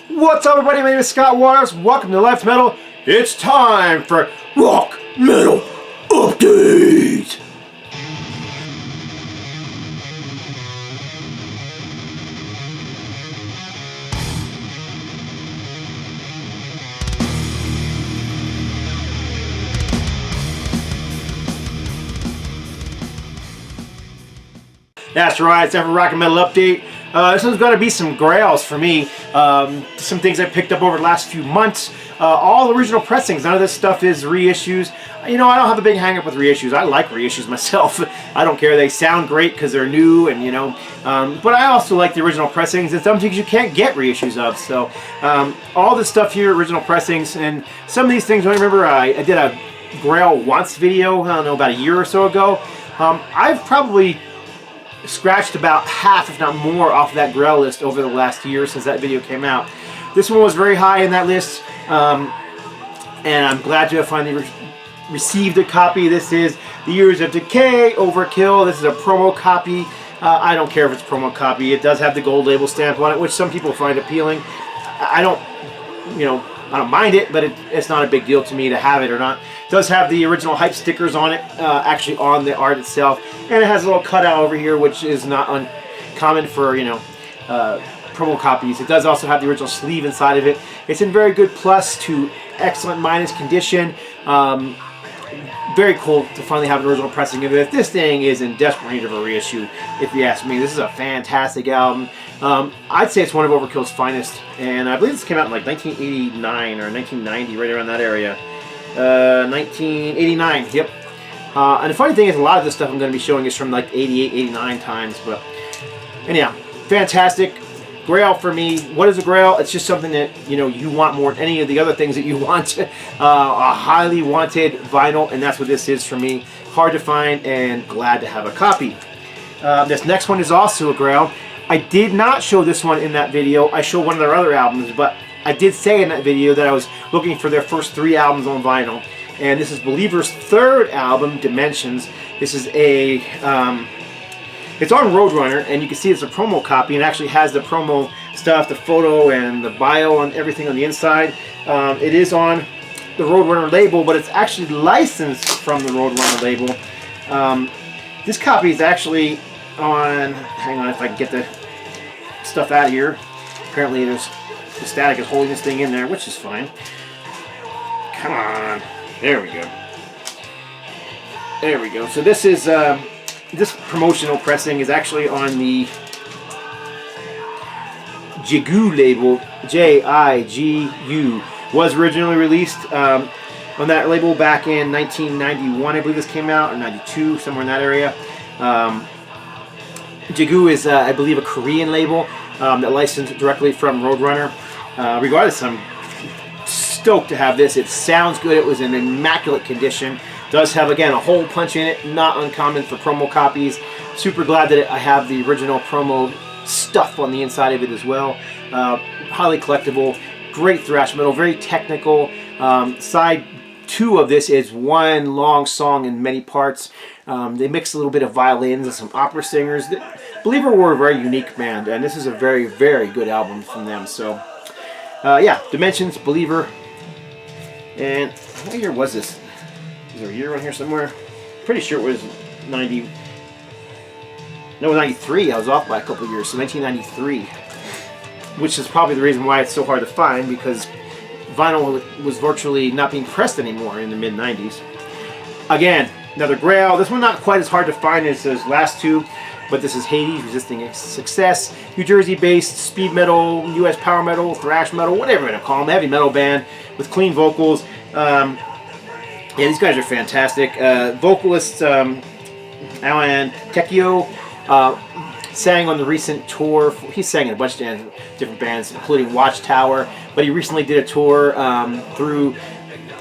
What's up, everybody? My name is Scott Waters. Welcome to Life Metal. It's time for Rock Metal Update. That's right, it's time for Rock Metal Update. This one's going to be some Grails for me. Some things I picked up over the last few months. All original pressings. None of this stuff is reissues. You know, I don't have a big hang up with reissues. I like reissues myself. I don't care. They sound great because they're new, and you know. But I also like the original pressings, and some things you can't get reissues of. So all this stuff here, original pressings, and some of these things. I remember I did a Grail once video. I don't know, about a year or so ago. I've probably scratched about half, if not more, off of that Grail list over the last year since that video came out. This one was very high in that list, and I'm glad to have finally received a copy. This is the Years of Decay Overkill. This is a promo copy. I don't care if it's a promo copy. It does have the gold label stamp on it, which some people find appealing. I don't mind it, but it's not a big deal to me to have it or not. It does have the original hype stickers on it, actually on the art itself, and it has a little cutout over here, which is not uncommon for, you know, promo copies. It does also have the original sleeve inside of it. It's in very good plus to excellent minus condition. Very cool to finally have an original pressing of it. This thing is in desperate need of a reissue, if you ask me. This is a fantastic album. I'd say it's one of Overkill's finest, and I believe this came out in like 1989 or 1990, right around that area. 1989, yep. And the funny thing is, a lot of this stuff I'm going to be showing is from like 88, 89 times, but anyhow, fantastic. Grail for me. What is a Grail? It's just something that, you know, you want more than any of the other things that you want. A highly wanted vinyl, and that's what this is for me. Hard to find, and glad to have a copy. This next one is also a Grail. I did not show this one in that video. I showed one of their other albums, but I did say in that video that I was looking for their first 3 albums on vinyl. And this is Believer's 3rd album, Dimensions. This is a... it's on Roadrunner, and you can see it's a promo copy, and it actually has the promo stuff, the photo and the bio and everything on the inside. It is on the Roadrunner label, but it's actually licensed from the Roadrunner label. This copy is actually on... Hang on if I can get the stuff out of here. Apparently the static is holding this thing in there, which is fine. Come on. There we go. There we go. So this is... this promotional pressing is actually on the Jigu label, J-I-G-U. Was originally released on that label back in 1991, I believe this came out, or 92, somewhere in that area. Jigu is, I believe, a Korean label that licensed directly from Roadrunner. Regardless, I'm stoked to have this. It sounds good. It was in immaculate condition. Does have, again, a hole punch in it, not uncommon for promo copies. Super glad that I have the original promo stuff on the inside of it as well. Highly collectible, great thrash metal, very technical. Side 2 of this is one long song in many parts. They mix a little bit of violins and some opera singers. Believer were a very unique band, and this is a very, very good album from them. So, yeah, Dimensions, Believer, and what year was this? Is there a year on here somewhere? Pretty sure it was 93. I was off by a couple of years, so 1993. Which is probably the reason why it's so hard to find, because vinyl was virtually not being pressed anymore in the mid-90s. Again, another Grail. This one not quite as hard to find as those last 2, but this is Hades, Resisting Success. New Jersey-based speed metal, US power metal, thrash metal, whatever you want to call them. Heavy metal band with clean vocals. Yeah, these guys are fantastic. Vocalist Alan Tecchio sang on the recent tour. He sang in a bunch of different bands, including Watchtower. But he recently did a tour through.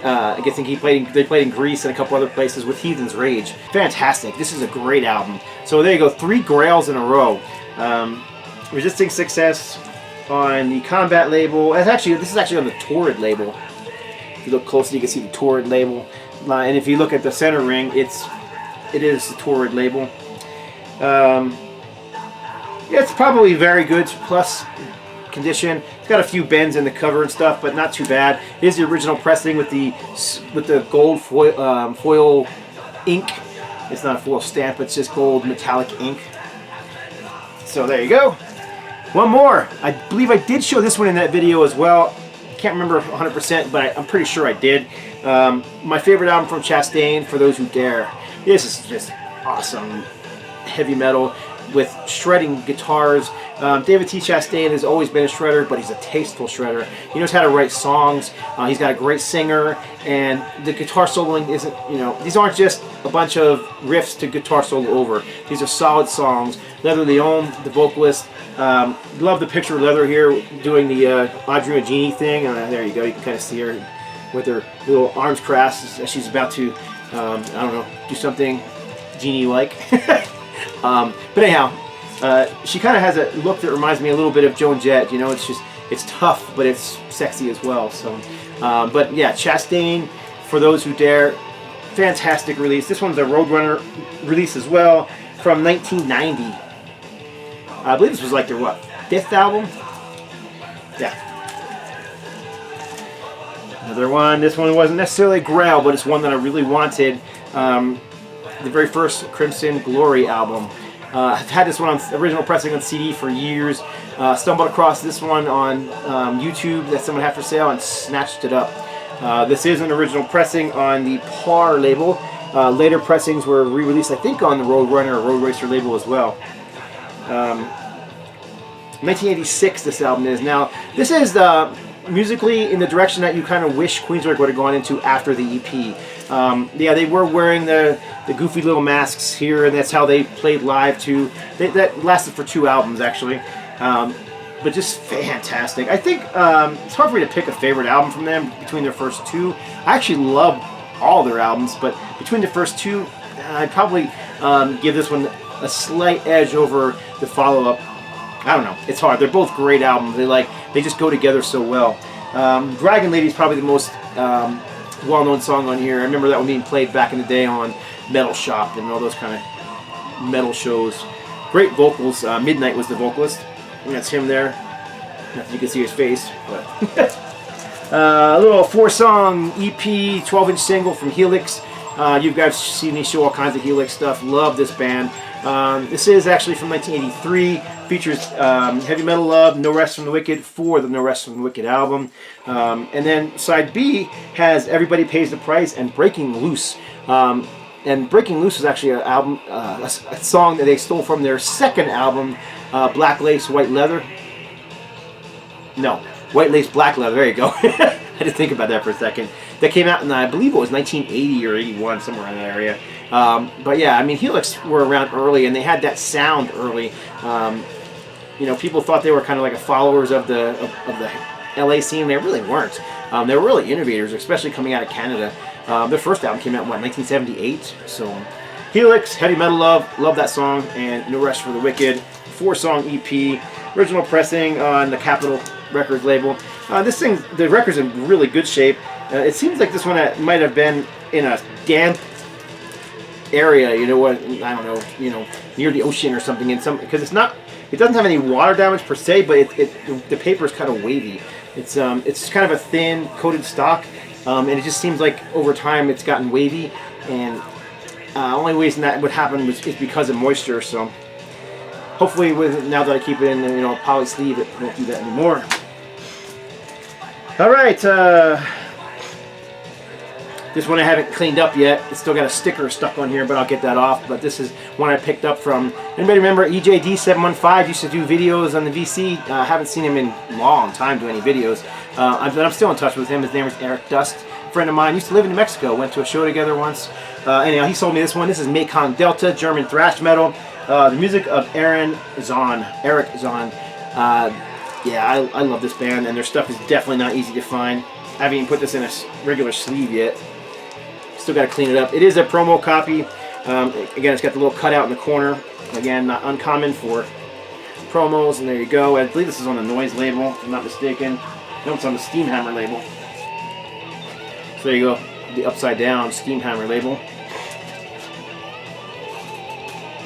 I guess they played in Greece and a couple other places with Heathen's Rage. Fantastic. This is a great album. So there you go, 3 Grails in a row. Resisting Success on the Combat label. This is actually on the Torrid label. If you look closely, you can see the Torrid label. And if you look at the center ring, it is the Torrid label. It's probably very good. Plus, condition. It's got a few bends in the cover and stuff, but not too bad. It is the original pressing with the gold foil ink. It's not a foil stamp, it's just gold metallic ink. So there you go. One more. I believe I did show this one in that video as well. Can't remember 100%, but I'm pretty sure I did. My favorite album from Chastain, For Those Who Dare. This is just awesome heavy metal with shredding guitars. David T. Chastain has always been a shredder, but he's a tasteful shredder. He knows how to write songs. He's got a great singer, and the guitar soloing isn't, you know, these aren't just a bunch of riffs to guitar solo over. These are solid songs. Leather Leone, the vocalist, love the picture of Leather here doing the Audrey Genie thing. There you go, you can kind of see her with her little arms crossed as she's about to, I don't know, do something Genie-like. But anyhow, she kind of has a look that reminds me a little bit of Joan Jett. You know, it's just, it's tough, but it's sexy as well. So, but yeah, Chastain, For Those Who Dare, fantastic release. This one's a Roadrunner release as well from 1990. I believe this was like their, what, 5th album? Yeah. Another one. This one wasn't necessarily a Grail, but it's one that I really wanted. The very first Crimson Glory album. I've had this one on original pressing on CD for years. Stumbled across this one on YouTube that someone had for sale and snatched it up. This is an original pressing on the Par label. Later pressings were re-released, I think, on the Roadrunner or Road Racer label as well. 1986 this album is. Now, this is musically in the direction that you kind of wish Queensrÿche would have gone into after the EP. Yeah, they were wearing the goofy little masks here, and that's how they played live too. That lasted for 2 albums actually, but just fantastic. I think it's hard for me to pick a favorite album from them between their first 2. I actually love all their albums, but between the first 2, I'd probably give this one a slight edge over the follow-up. I don't know. It's hard. They're both great albums. They just go together so well. Dragon Lady is probably the most well-known song on here. I remember that one being played back in the day on Metal Shop and all those kind of metal shows. Great vocals. Midnight was the vocalist. And that's him there. Not that you can see his face, but a little 4-song EP, 12-inch single from Helix. You guys seen me show all kinds of Helix stuff. Love this band. This is actually from 1983. Features Heavy Metal Love, No Rest from the Wicked for the No Rest from the Wicked album. And then side B has Everybody Pays the Price and Breaking Loose. And Breaking Loose is actually an album, a song that they stole from their second album, Black Lace, White Leather. No, White Lace, Black Leather. There you go. I had to think about that for a second. That came out in, I believe it was 1980 or 81, somewhere in that area. But yeah, I mean, Helix were around early, and they had that sound early. You know, people thought they were kind of like a followers of the LA scene. They really weren't. They were really innovators, especially coming out of Canada. Their first album came out in, what, 1978? So Helix, Heavy Metal love that song, and No Rest for the Wicked, 4-song EP, original pressing on the Capitol Records label. This thing, the record's in really good shape. It seems like this one might have been in a damp area, you know what? I don't know, you know, near the ocean or something. Because it's not, it doesn't have any water damage per se, but the paper is kind of wavy. It's kind of a thin coated stock, and it just seems like over time it's gotten wavy. And only reason that would happen is because of moisture. So hopefully, now that I keep it in, you know, a poly sleeve, it won't do that anymore. All right. This one I haven't cleaned up yet. It's still got a sticker stuck on here, but I'll get that off. But this is one I picked up from, anybody remember EJD715 used to do videos on the VC? I haven't seen him in a long time do any videos. I'm still in touch with him. His name is Eric Dust. A friend of mine, used to live in New Mexico. Went to a show together once. Anyhow, he sold me this one. This is Mekong Delta, German thrash metal. The music of Eric Zahn. Yeah, I love this band, and their stuff is definitely not easy to find. I haven't even put this in a regular sleeve yet. Still got to clean it up. It is a promo copy. Again, it's got the little cutout in the corner. Again, not uncommon for promos. And there you go. I believe this is on the Noise label, if I'm not mistaken. No, it's on the Steamhammer label. So there you go. The upside down Steamhammer label.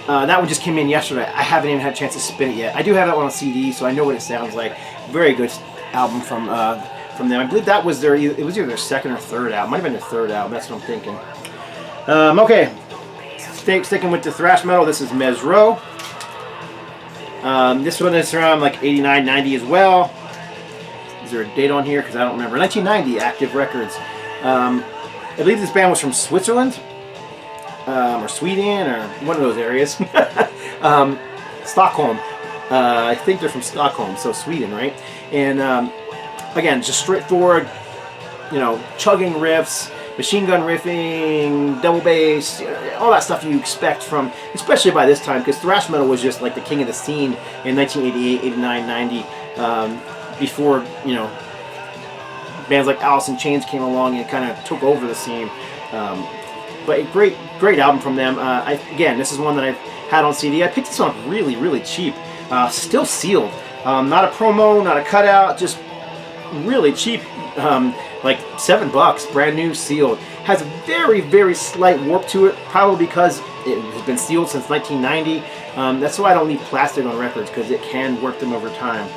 That one just came in yesterday. I haven't even had a chance to spin it yet. I do have that one on CD, so I know what it sounds like. Very good album from them. I believe that was it was either their second or third album. Might have been their third album. That's what I'm thinking. Okay, sticking with the thrash metal. This is Mesereau. This one is from like 89, 90 as well. Is there a date on here? Because I don't remember. 1990, Active Records. I believe this band was from Switzerland or Sweden or one of those areas. Stockholm. I think they're from Stockholm, so Sweden, right? And again, just straightforward, you know, chugging riffs, machine gun riffing, double bass, all that stuff you expect from, especially by this time, because thrash metal was just like the king of the scene in 1988, 89, 90, before, you know, bands like Alice in Chains came along and kind of took over the scene. But a great album from them. Again, this is one that I've had on CD. I picked this one up really cheap. Still sealed. Not a promo, not a cutout, just really cheap. Like $7, brand new, sealed. Has a very slight warp to it, probably because it has been sealed since 1990. That's why I don't leave plastic on records, because it can warp them over time.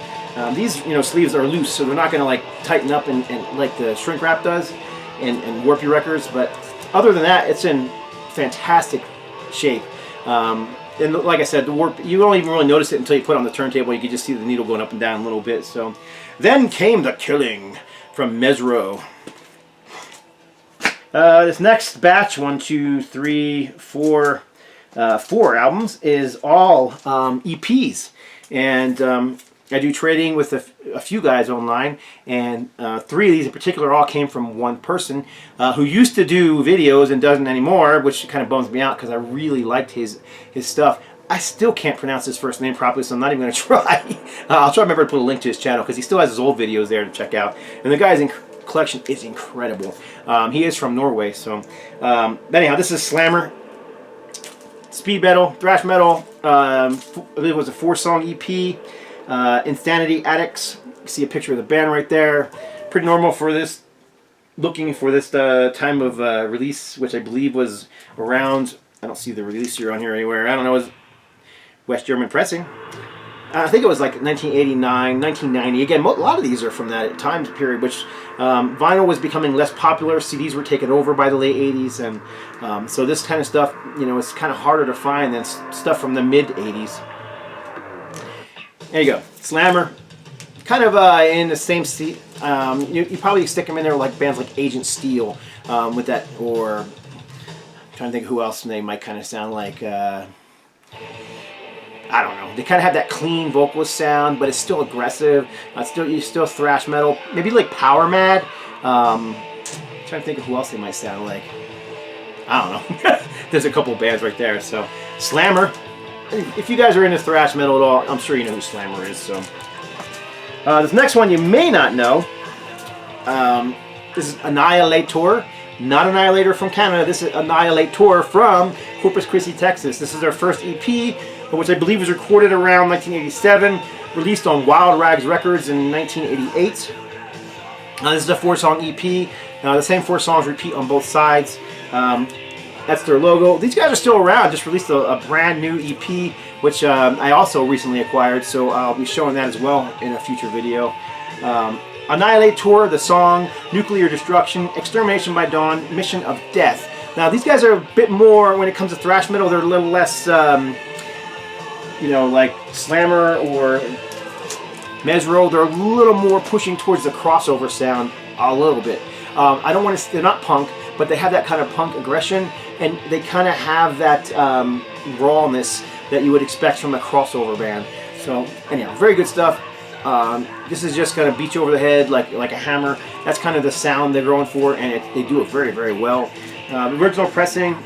These, you know, sleeves are loose, so they're not going to like tighten up and like the shrink wrap does and warp your records. But other than that, it's in fantastic shape. And like I said, the warp, you don't even really notice it until you put it on the turntable. You can just see the needle going up and down a little bit. So then came the killing from Mesereau. This next batch, 1, 2, 3, 4, 4 albums, is all EPs. And I do trading with a few guys online, and 3 of these in particular all came from one person who used to do videos and doesn't anymore, which kind of bums me out because I really liked his stuff. I still can't pronounce his first name properly, so I'm not even going to try. I'll try to remember to put a link to his channel because he still has his old videos there to check out. And the guy's collection is incredible. He is from Norway, so anyhow, this is Slammer. Speed metal, thrash metal. I believe it was a 4-song EP. Insanity Addicts. You see a picture of the band right there. Pretty normal for this, looking for this time of release, which I believe was around, I don't see the release year on here anywhere. I don't know, it was West German pressing. I think it was like 1989, 1990. Again, a lot of these are from that time period, which vinyl was becoming less popular. CDs were taken over by the late 80s, and so this kind of stuff, you know, it's kind of harder to find than stuff from the mid 80s. There you go, Slammer. Kind of in the same seat. You probably stick them in there like bands like Agent Steel with that, or I'm trying to think of who else they might kind of sound like. I don't know. They kind of have that clean vocalist sound, but it's still aggressive. Still thrash metal. Maybe like Power Mad. I'm trying to think of who else they might sound like. I don't know. There's a couple bands right there. So Slammer. If you guys are into thrash metal at all, I'm sure you know who Slammer is. So this next one you may not know. This is Annihilator. Not Annihilator from Canada. This is Annihilator from Corpus Christi, Texas. This is their first EP, which I believe was recorded around 1987, released on Wild Rags Records in 1988. This is a 4-song EP. The same 4 songs repeat on both sides. That's their logo. These guys are still around. Just released a brand new EP, which I also recently acquired, so I'll be showing that as well in a future video. Annihilator, the song, Nuclear Destruction, Extermination by Dawn, Mission of Death. Now these guys are a bit more, when it comes to thrash metal, they're a little less, you know, like Slammer or Mesereau. They're a little more pushing towards the crossover sound, a little bit. I don't want to, they're not punk, but they have that kind of punk aggression, and they kind of have that rawness that you would expect from a crossover band. So anyhow, very good stuff. This is just going to beat you over the head like a hammer. That's kind of the sound they're going for, and they do it very well. Original pressing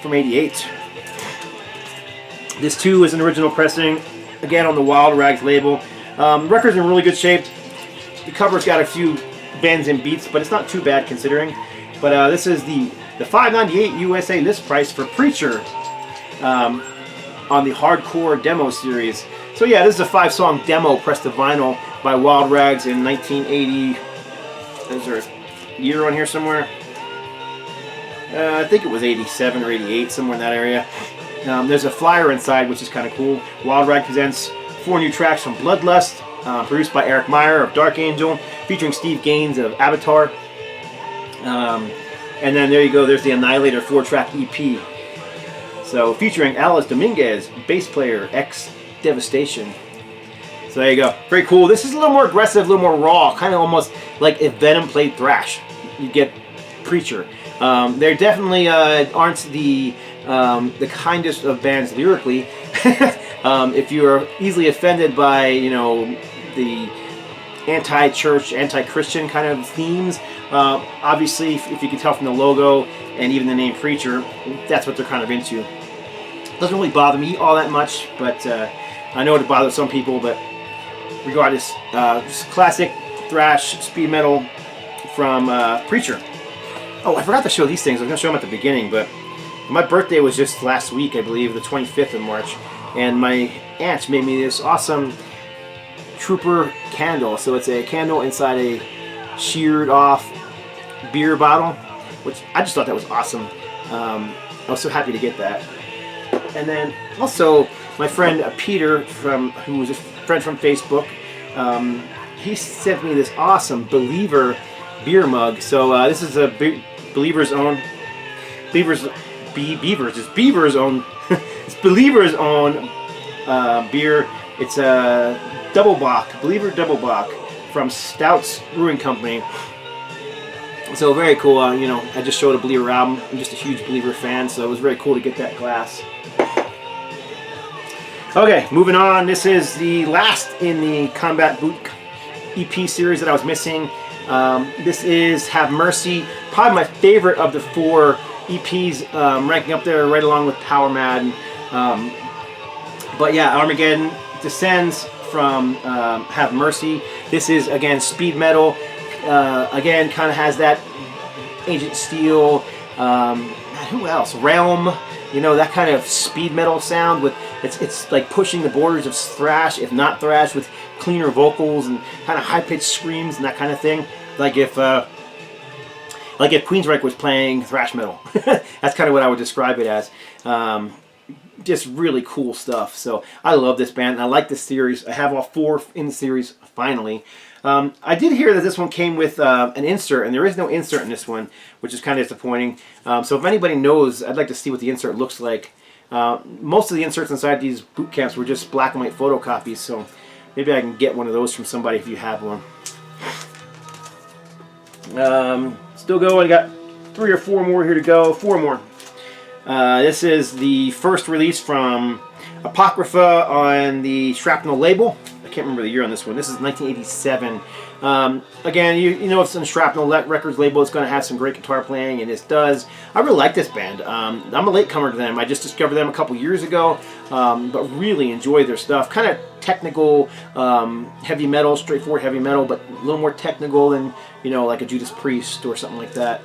from '88. This too is an original pressing, again on the Wild Rags label. Record's in really good shape. The cover's got a few bends and beats, but it's not too bad considering. But this is the $5.98 USA list price for Preacher on the Hardcore Demo series. So yeah, this is a 5-song demo pressed to vinyl by Wild Rags in 1980. Is there a year on here somewhere? I think it was 87 or 88, somewhere in that area. There's a flyer inside, which is kind of cool. Wild Rag presents 4 new tracks from Bloodlust, produced by Eric Meyer of Dark Angel, featuring Steve Gaines of Avatar. And then there you go, there's the Annihilator 4-track EP. So featuring Alice Dominguez, bass player, ex-Devastation. So there you go, very cool. This is a little more aggressive, a little more raw, kind of almost like if Venom played thrash. You get Preacher. They definitely aren't the kindest of bands lyrically. If you are easily offended by, you know, the anti-church, anti-Christian kind of themes, obviously, if you can tell from the logo and even the name Preacher, that's what they're kind of into. Doesn't really bother me all that much, but I know it bothers some people. But regardless, just classic thrash speed metal from Preacher. Oh, I forgot to show these things. I was going to show them at the beginning, but my birthday was just last week, I believe, the 25th of March, and my aunt made me this awesome Trooper candle. So it's a candle inside a sheared off beer bottle, which I just thought that was awesome. I was so happy to get that. And then also my friend Peter, who was a friend from Facebook, he sent me this awesome Believer beer mug. So this is a Believer's own it's Beaver's own it's Believer's own beer. It's a double bock, Believer double bock from Stout's Brewing Company. So very cool. You know, I just showed a Believer album. I'm just a huge Believer fan, so it was very cool to get that glass. Okay, moving on. This is the last in the Combat Boot EP series that I was missing. This is Have Mercy, probably my favorite of the 4 EPs, ranking up there right along with Power Mad. But yeah, Armageddon descends from Have Mercy. This is, again, speed metal. Again, kind of has that Ancient Steel, who else? Realm, you know, that kind of speed metal sound with it's like pushing the borders of thrash, if not thrash, with cleaner vocals and kind of high-pitched screams and that kind of thing. Like if Queensryche was playing thrash metal. That's kind of what I would describe it as. Just really cool stuff. So I love this band. I like this series. I have all 4 in the series finally. I did hear that this one came with an insert, and there is no insert in this one, which is kind of disappointing. So if anybody knows, I'd like to see what the insert looks like. Most of the inserts inside these boot camps were just black and white photocopies, so maybe I can get one of those from somebody if you have one. Still going. Got 3 or 4 more here to go. 4 more. This is the first release from Apocrypha on the Shrapnel label. I can't remember the year on this one. This is 1987. Again, you know it's on Shrapnel Records label. It's going to have some great guitar playing, and this does. I really like this band. I'm a latecomer to them. I just discovered them a couple years ago, but really enjoy their stuff. Kind of technical, heavy metal, straightforward heavy metal, but a little more technical than, you know, like a Judas Priest or something like that.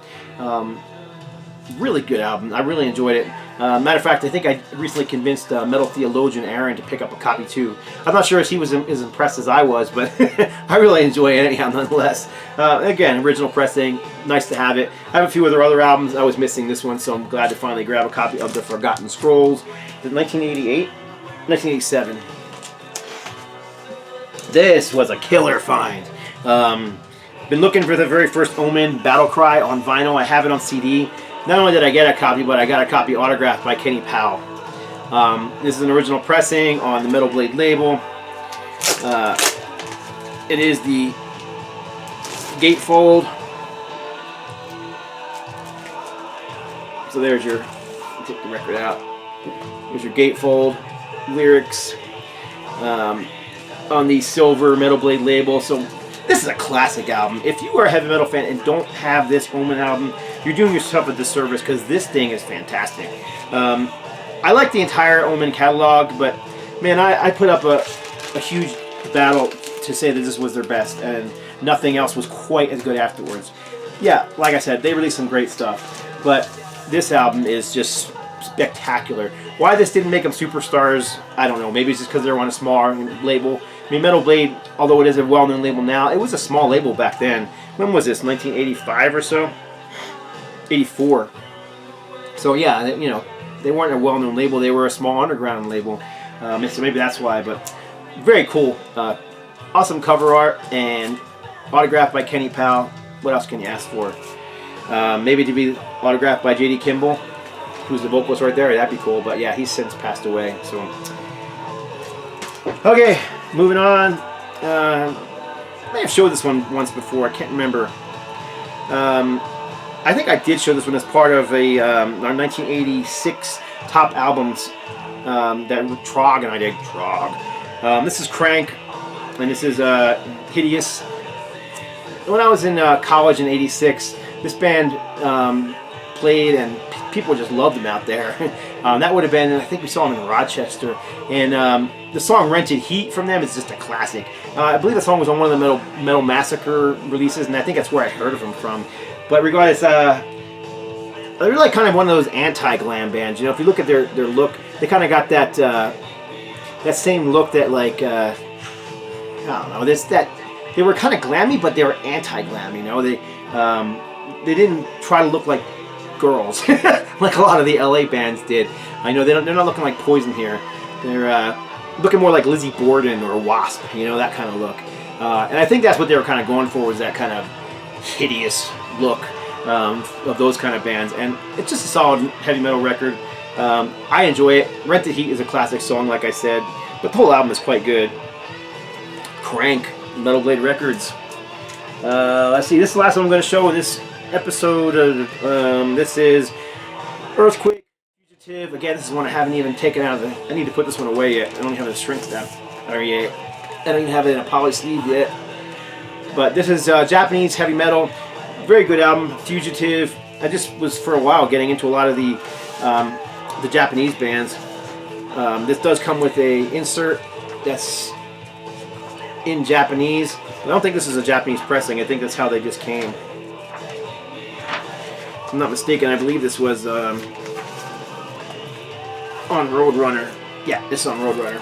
Really good album. I really enjoyed it. Matter of fact, I think I recently convinced metal theologian Aaron to pick up a copy too. I'm not sure if he was as impressed as I was, but I really enjoy it anyhow, nonetheless. Again, original pressing, nice to have it. I have a few other albums. I was missing this one, so I'm glad to finally grab a copy of The Forgotten Scrolls. 1988, 1987. This was a killer find. Been looking for the very first Omen Battle Cry on vinyl. I have it on CD. Not only did I get a copy, but I got a copy autographed by Kenny Powell. This is an original pressing on the Metal Blade label. It is the gatefold. So there's your, take the record out. There's your gatefold lyrics on the silver Metal Blade label. So this is a classic album. If you are a heavy metal fan and don't have this Omen album, you're doing yourself a disservice, because this thing is fantastic. I like the entire Omen catalog, but man, I put up a huge battle to say that this was their best, and nothing else was quite as good afterwards. Yeah, like I said, they released some great stuff, but this album is just spectacular. Why this didn't make them superstars, I don't know. Maybe it's just because they were on a smaller label. I mean, Metal Blade, although it is a well-known label now, it was a small label back then. When was this? 1985 or so? 84. So yeah, you know, they weren't a well-known label. They were a small underground label. So maybe that's why. But very cool awesome cover art and autographed by Kenny Powell. What else can you ask for? Maybe to be autographed by J.D. Kimball, who's the vocalist right there. That'd be cool. But yeah, he's since passed away. So okay, moving on. I may have showed this one once before. I can't remember. I think I did show this one as part of our 1986 top albums that Trog and I did. Trog. This is Crank, and this is Hideous. When I was in college in '86, this band played, and people just loved them out there. That would have been, I think we saw them in Rochester, and the song "Rented Heat" from them is just a classic. I believe the song was on one of the Metal Massacre releases, and I think that's where I heard of them from. But regardless, they're like kind of one of those anti-glam bands. You know, if you look at their look, they kind of got that that same look that, like, I don't know, they were kind of glammy, but they were anti-glam. You know, they didn't try to look like girls like a lot of the LA bands did. I know they're not looking like Poison here. They're looking more like Lizzie Borden or Wasp. You know, that kind of look. And I think that's what they were kind of going for, was that kind of hideous look of those kind of bands. And it's just a solid heavy metal record. I enjoy it. Rented Heat is a classic song, like I said, but the whole album is quite good. Crank, Metal Blade Records. Let's see, this is the last one I'm going to show in this episode. This is Earthquake, Fugitive. Again, this is one I haven't even taken out of the... I need to put this one away yet. I don't even have the shrink wrap yet. I don't even have it in a poly sleeve yet. But this is Japanese heavy metal. Very good album, Fugitive. I just was for a while getting into a lot of the Japanese bands. This does come with a insert that's in Japanese. I don't think this is a Japanese pressing. I think that's how they just came. If I'm not mistaken, I believe this was on Roadrunner. Yeah, this is on Roadrunner.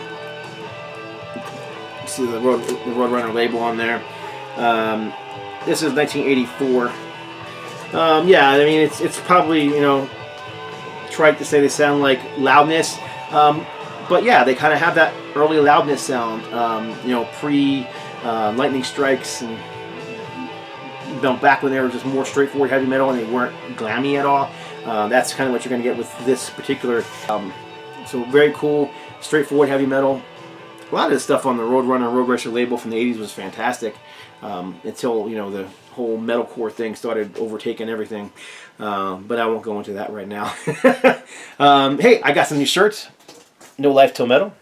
You see the Roadrunner label on there. This is 1984. Yeah, I mean, it's probably, you know, trite to say they sound like Loudness, but yeah, they kind of have that early Loudness sound. You know, pre Lightning Strikes, and you know, back when they were just more straightforward heavy metal and they weren't glammy at all. That's kind of what you're going to get with this particular album. So very cool, straightforward heavy metal. A lot of the stuff on the Roadrunner Road Racer label from the 80s was fantastic, until, you know, the whole metalcore thing started overtaking everything. But I won't go into that right now. Hey, I got some new shirts. No Life Till Metal.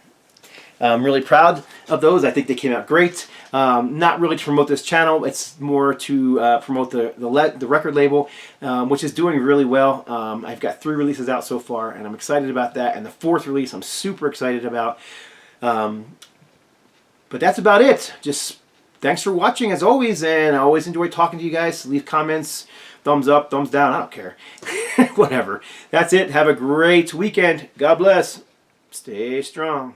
I'm really proud of those. I think they came out great. Not really to promote this channel. It's more to promote the record label, which is doing really well. I've got 3 releases out so far, and I'm excited about that. And the 4th release I'm super excited about. But that's about it. Just thanks for watching as always, and I always enjoy talking to you guys. Leave comments, thumbs up, thumbs down, I don't care. Whatever. That's it. Have a great weekend. God bless. Stay strong.